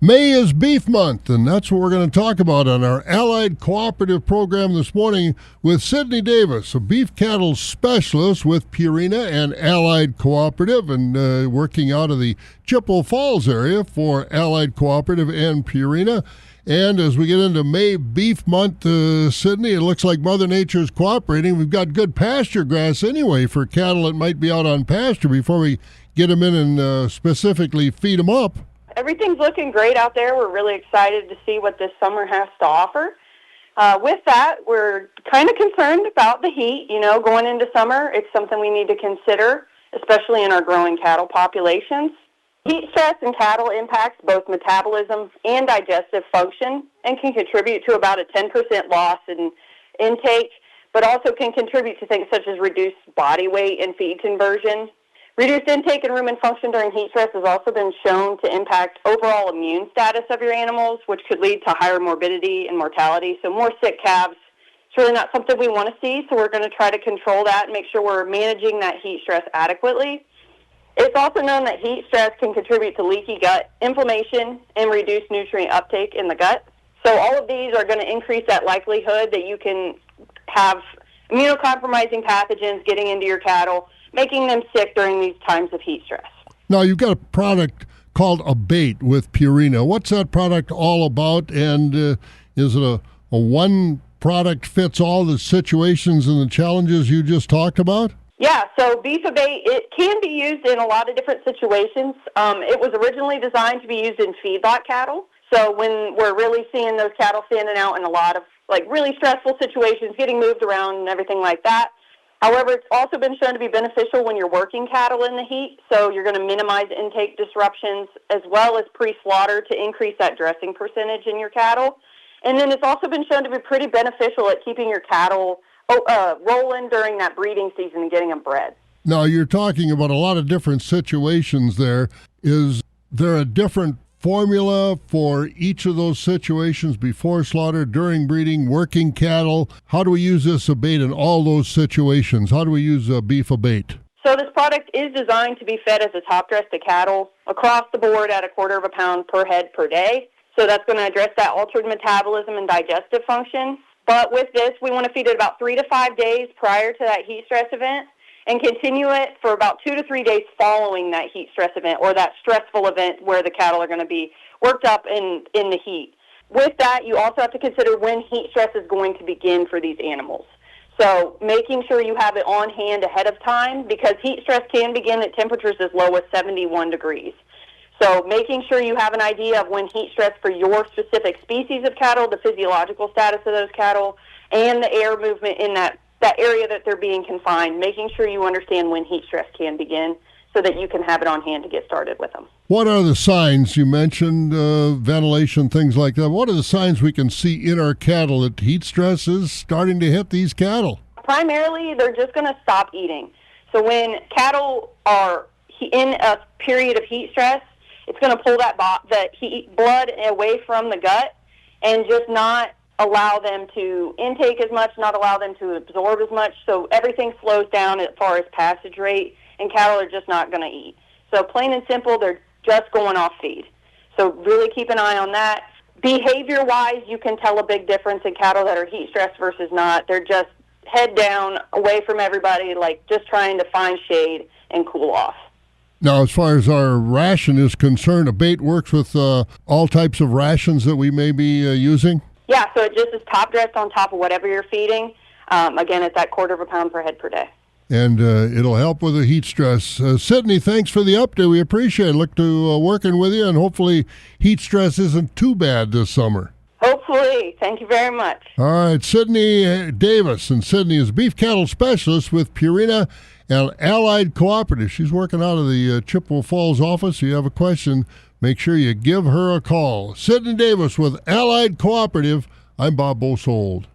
May is Beef Month, and that's what we're going to talk about on our Allied Cooperative program this morning with Sydney Davis, a beef cattle specialist with Purina and Allied Cooperative, and working out of the Chippewa Falls area for Allied Cooperative and Purina. And as we get into May Beef Month, Sydney, it looks like Mother Nature's cooperating. We've got good pasture grass anyway for cattle that might be out on pasture before we get them in and specifically feed them up. Everything's looking great out there. We're really excited to see what this summer has to offer. With that, we're kind of concerned about the heat. Going into summer, it's something we need to consider, especially in our growing cattle populations. Heat stress in cattle impacts both metabolism and digestive function and can contribute to about a 10% loss in intake, but also can contribute to things such as reduced body weight and feed conversion. Reduced intake and rumen function during heat stress has also been shown to impact overall immune status of your animals, which could lead to higher morbidity and mortality. So more sick calves, it's really not something we want to see, so we're going to try to control that and make sure we're managing that heat stress adequately. It's also known that heat stress can contribute to leaky gut, inflammation, and reduced nutrient uptake in the gut. So all of these are going to increase that likelihood that you can have immunocompromising pathogens getting into your cattle, making them sick during these times of heat stress. Now, you've got a product called Abate with Purina. What's that product all about, and is it a one product fits all the situations and the challenges you just talked about? Yeah, so Beef Abate, it can be used in a lot of different situations. It was originally designed to be used in feedlot cattle. So when we're really seeing those cattle standing out in a lot of really stressful situations, getting moved around and everything like that. However, it's also been shown to be beneficial when you're working cattle in the heat, so you're going to minimize intake disruptions as well as pre-slaughter to increase that dressing percentage in your cattle. And then it's also been shown to be pretty beneficial at keeping your cattle rolling during that breeding season and getting them bred. Now, you're talking about a lot of different situations there. Is there a different formula for each of those situations before slaughter, during breeding, working cattle? How do we use this Abate in all those situations? How do we use Beef Abate? So this product is designed to be fed as a top dress to cattle across the board at 1/4 of a pound per head per day. So that's going to address that altered metabolism and digestive function. But with this, we want to feed it about 3 to 5 days prior to that heat stress event and continue it for about 2 to 3 days following that heat stress event or that stressful event where the cattle are going to be worked up in the heat. With that, you also have to consider when heat stress is going to begin for these animals. So making sure you have it on hand ahead of time, because heat stress can begin at temperatures as low as 71 degrees. So making sure you have an idea of when heat stress for your specific species of cattle, the physiological status of those cattle, and the air movement in that area that they're being confined, making sure you understand when heat stress can begin so that you can have it on hand to get started with them. What are the signs? You mentioned ventilation, things like that. What are the signs we can see in our cattle that heat stress is starting to hit these cattle? Primarily, they're just going to stop eating. So when cattle are in a period of heat stress, it's going to pull that blood away from the gut and just not allow them to intake as much, not allow them to absorb as much. So everything slows down as far as passage rate, and cattle are just not going to eat. So plain and simple, they're just going off feed. So really keep an eye on that. Behavior-wise, you can tell a big difference in cattle that are heat stressed versus not. They're just head down, away from everybody, just trying to find shade and cool off. Now, as far as our ration is concerned, Abate works with all types of rations that we may be using? Yeah, so it just is top dressed on top of whatever you're feeding. Again, it's at 1/4 of a pound per head per day. And it'll help with the heat stress. Sydney, thanks for the update. We appreciate it. Look to working with you, and hopefully heat stress isn't too bad this summer. Hopefully. Thank you very much. All right, Sydney Davis. And Sydney is beef cattle specialist with Purina and Allied Cooperative. She's working out of the Chippewa Falls office. If you have a question, make sure you give her a call. Sydney Davis with Allied Cooperative. I'm Bob Bosold.